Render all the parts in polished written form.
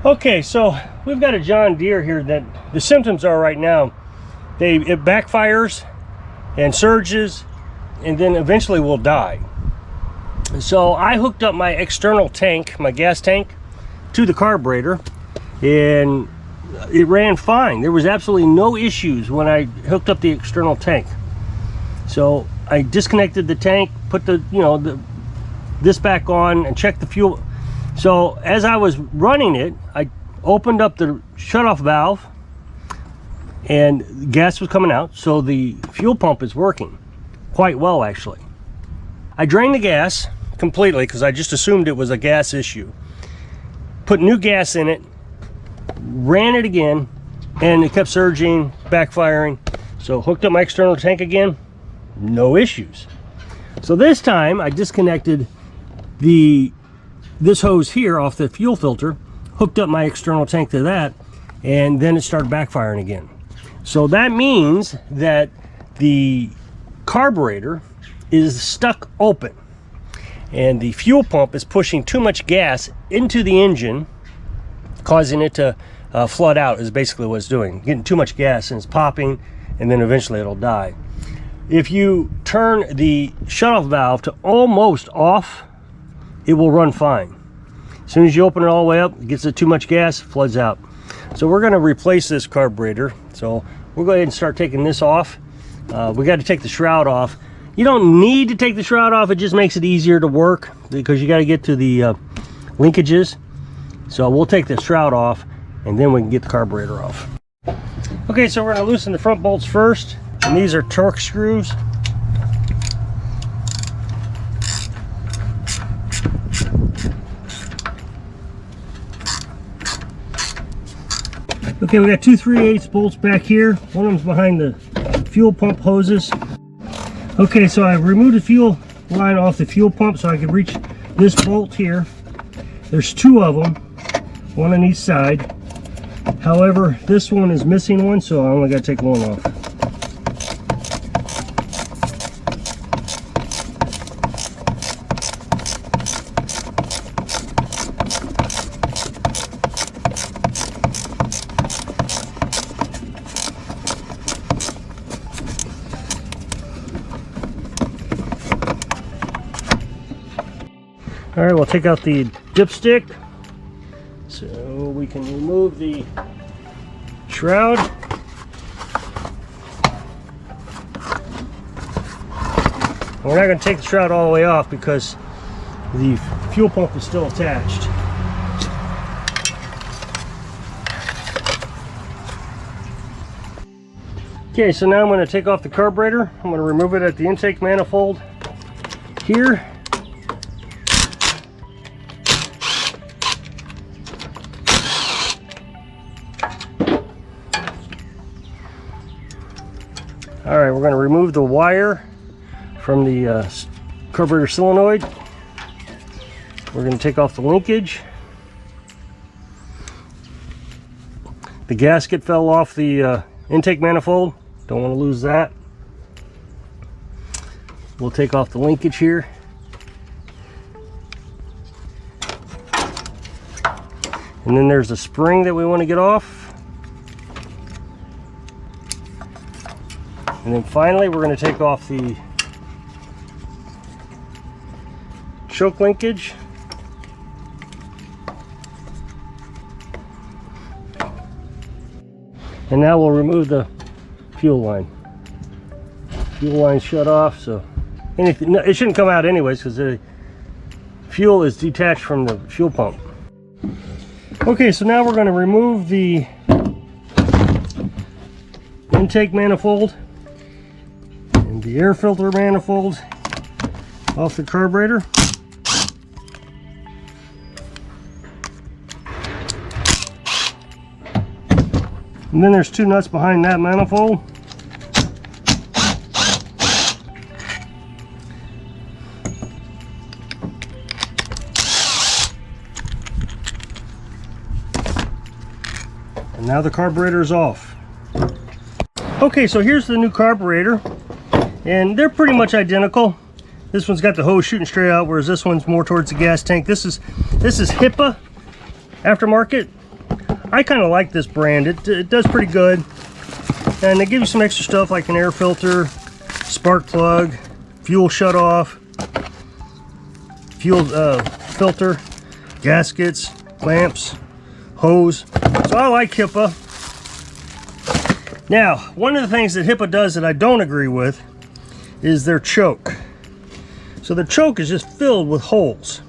Okay, so we've got a John Deere here that the symptoms are right now, it backfires and surges and then eventually will die. So I hooked up my external tank, my gas tank, to the carburetor, and it ran fine. There was absolutely no issues when I hooked up the external tank. So I disconnected the tank, put this back on, and checked the fuel. So as I was running it, I opened up the shutoff valve and gas was coming out, so the fuel pump is working quite well actually. I drained the gas completely because I just assumed it was a gas issue. Put new gas in it, ran it again, and it kept surging, backfiring. So hooked up my external tank again, no issues. So this time I disconnected this hose here off the fuel filter, hooked up my external tank to that, and then it started backfiring again. So that means that the carburetor is stuck open and the fuel pump is pushing too much gas into the engine, causing it to flood out is basically what it's doing. Getting too much gas and it's popping, and then eventually it'll die. If you turn the shutoff valve to almost off, it will run fine. As soon as you open it all the way up, it gets too much gas, floods out. So we're going to replace this carburetor. So we'll go ahead and start taking this off. We got to take the shroud off. You don't need to take the shroud off, it just makes it easier to work because you got to get to the linkages. So we'll take the shroud off and then we can get the carburetor off. Okay, so we're going to loosen the front bolts first, and these are torque screws. Okay, we got two 3/8 bolts back here. One of them's behind the fuel pump hoses. Okay, so I removed the fuel line off the fuel pump so I could reach this bolt here. There's two of them, one on each side. However, this one is missing one, so I only got to take one off. All right, we'll take out the dipstick so we can remove the shroud. We're not going to take the shroud all the way off because the fuel pump is still attached. Okay, so now I'm going to take off the carburetor. I'm going to remove it at the intake manifold here. All right, we're going to remove the wire from the carburetor solenoid. We're going to take off the linkage. The gasket fell off the intake manifold. Don't want to lose that. We'll take off the linkage here. And then there's the spring that we want to get off. And then finally, we're going to take off the choke linkage. And now we'll remove the fuel line. Fuel line shut off, so it shouldn't come out anyways because the fuel is detached from the fuel pump. Okay, so now we're going to remove the intake manifold and the air filter manifold off the carburetor. And then there's two nuts behind that manifold. And now the carburetor is off. Okay, so here's the new carburetor, and they're pretty much identical. This one's got the hose shooting straight out, whereas this one's more towards the gas tank. This is HIPAA aftermarket. I kind of like this brand. It does pretty good. And they give you some extra stuff like an air filter, spark plug, fuel shutoff, fuel filter, gaskets, clamps, hose. So I like HIPAA. Now, one of the things that HIPAA does that I don't agree with is their choke. So the choke is just filled with holes.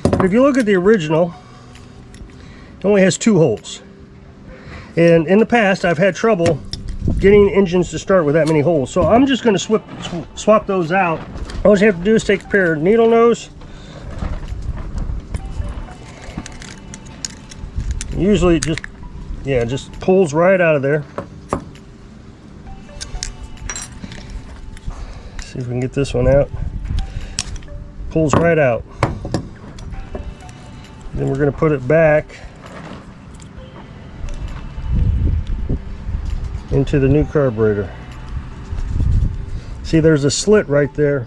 But if you look at the original, it only has 2 holes. And in the past, I've had trouble getting engines to start with that many holes. So I'm just going to swap those out. All you have to do is take a pair of needle nose. Usually it just pulls right out of there. See if we can get this one out. Pulls right out. Then we're going to put it back into the new carburetor. See, there's a slit right there.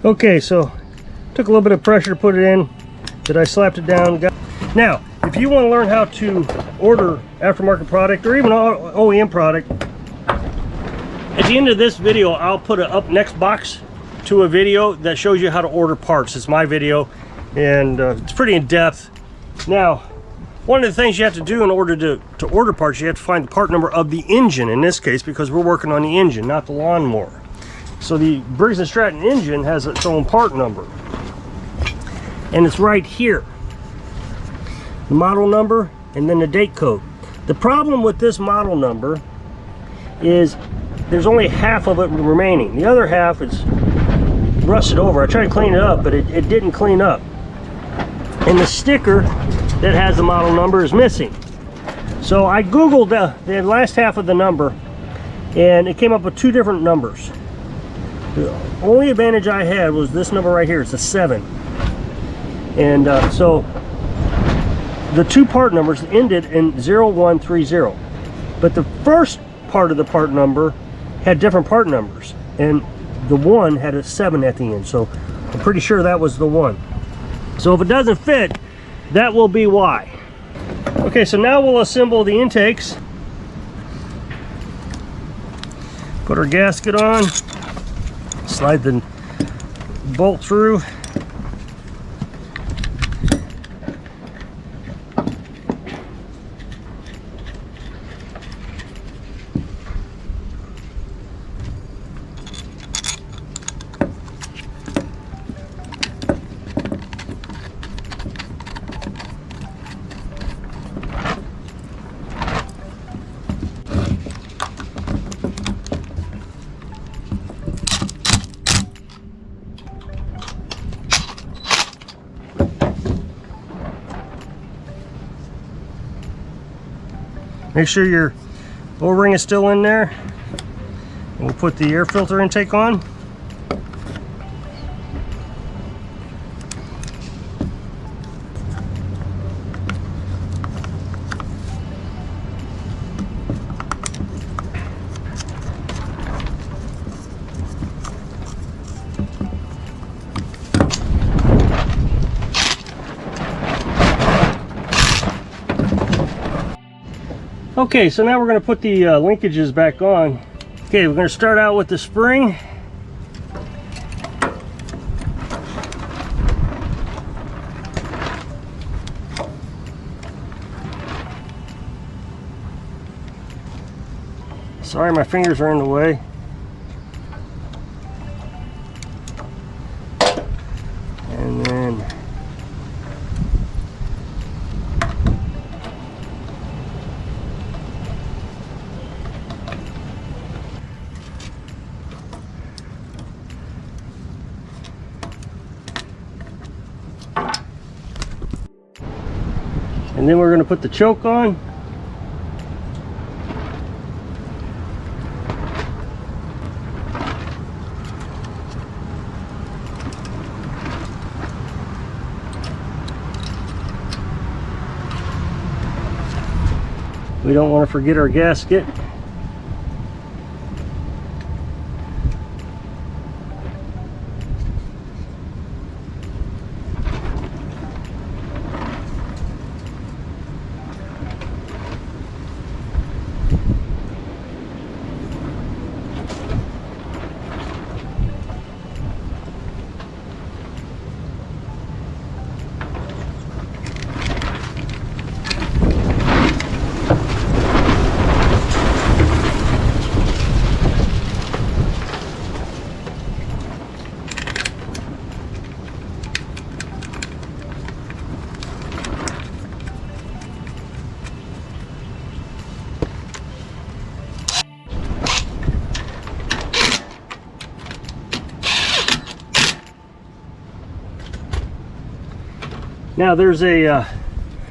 Okay, so took a little bit of pressure to put it in. Then I slapped it down. Now, if you want to learn how to order aftermarket product or even OEM product, at the end of this video, I'll put an up next box to a video that shows you how to order parts. It's my video, and it's pretty in depth. Now, one of the things you have to do in order to order parts, you have to find the part number of the engine in this case, because we're working on the engine, not the lawnmower. So the Briggs & Stratton engine has its own part number, and it's right here. The model number and then the date code. The problem with this model number is there's only half of it remaining. The other half is rusted over. I tried to clean it up, but it didn't clean up. And the sticker that has the model number is missing. So I Googled the last half of the number, and it came up with 2 different numbers. The only advantage I had was this number right here. It's a 7. And so the 2 part numbers ended in 0130. But the first part of the part number had different part numbers. And the 1 had a 7 at the end. So I'm pretty sure that was the 1. So if it doesn't fit, that will be why. Okay, so now we'll assemble the intakes. Put our gasket on. Slide the bolt through. Make sure your O-ring is still in there. And we'll put the air filter intake on. Okay, so now we're going to put the linkages back on. Okay, we're going to start out with the spring. Sorry, my fingers are in the way. And then we're going to put the choke on. We don't want to forget our gasket. Now there's a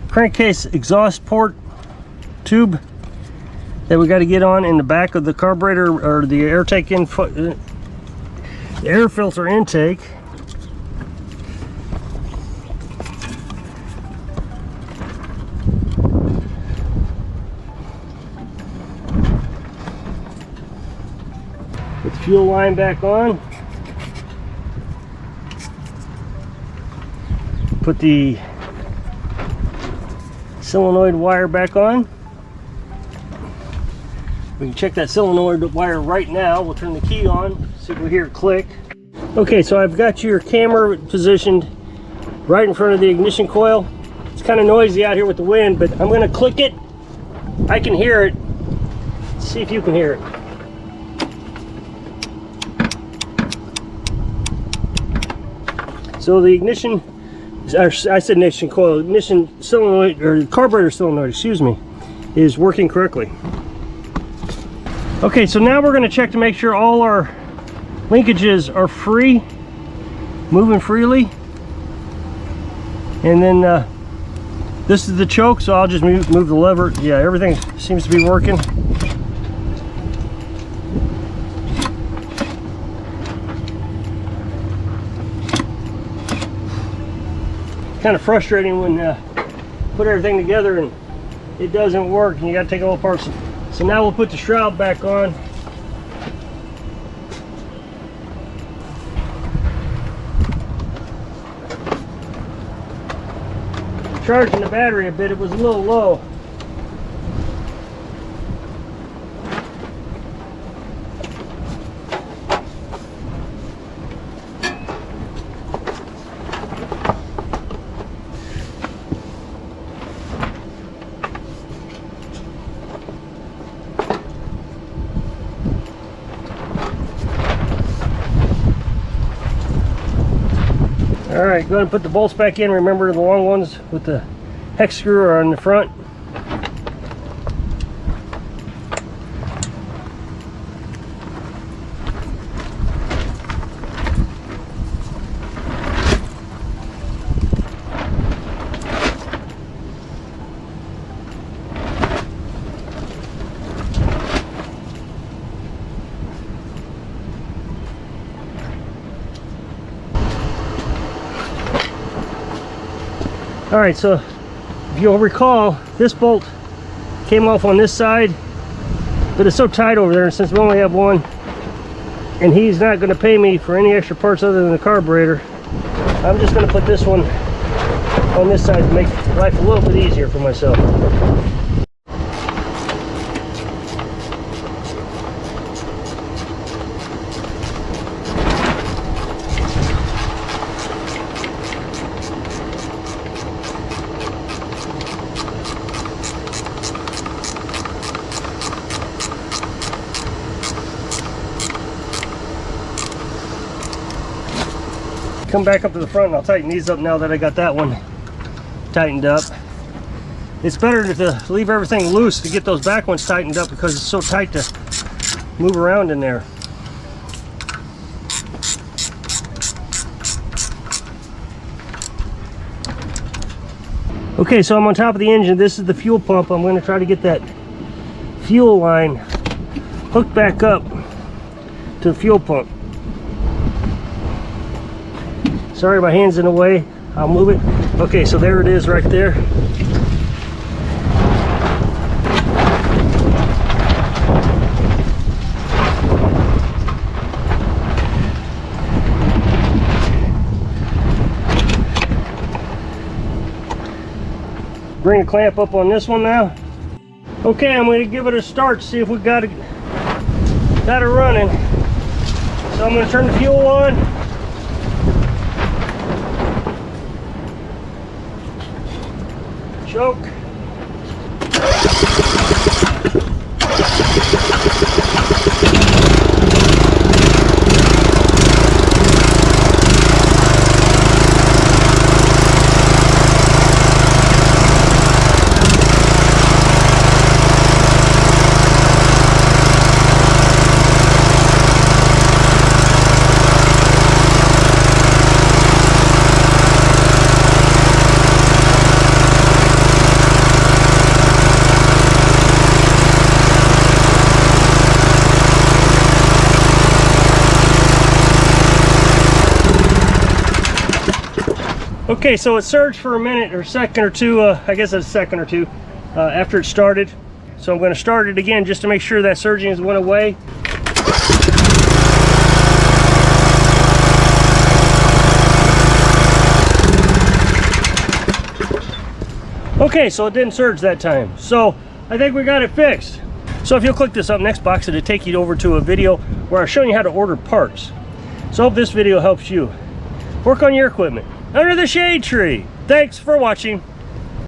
crankcase exhaust port tube that we got to get on in the back of the carburetor, or the air filter intake. Put the fuel line back on. Put the solenoid wire back on. We can check that solenoid wire right now. We'll turn the key on, see if we hear it click. Okay, so I've got your camera positioned right in front of the ignition coil. It's kind of noisy out here with the wind, but I'm going to click it. I can hear it. Let's see if you can hear it. So the ignition, I said ignition coil, ignition solenoid, or carburetor solenoid, excuse me, is working correctly. Okay, so now we're going to check to make sure all our linkages are free, moving freely. And then this is the choke, so I'll just move the lever. Yeah, everything seems to be working. Kind of frustrating when put everything together and it doesn't work and you got to take it all apart. So now we'll put the shroud back on. Charging the battery a bit, it was a little low. All right, go ahead and put the bolts back in. Remember, the long ones with the hex screw are on the front. All right, so if you'll recall, this bolt came off on this side, but it's so tight over there, and since we only have one, and he's not going to pay me for any extra parts other than the carburetor, I'm just going to put this one on this side to make life a little bit easier for myself. Come back up to the front and I'll tighten these up now that I got that one tightened up. It's better to leave everything loose to get those back ones tightened up because it's so tight to move around in there. Okay, so I'm on top of the engine. This is the fuel pump. I'm going to try to get that fuel line hooked back up to the fuel pump. Sorry, my hand's in the way. I'll move it. Okay, so there it is right there. Bring the clamp up on this one now. Okay, I'm going to give it a start, see if we got it running. So I'm going to turn the fuel on. Choke. Okay, so it surged for a minute or second or two, I guess a second or two after it started. So I'm going to start it again just to make sure that surging has went away. Okay, so it didn't surge that time. So I think we got it fixed. So if you'll click this up next box, it'll take you over to a video where I'm showing you how to order parts. So I hope this video helps you work on your equipment under the shade tree. Thanks for watching.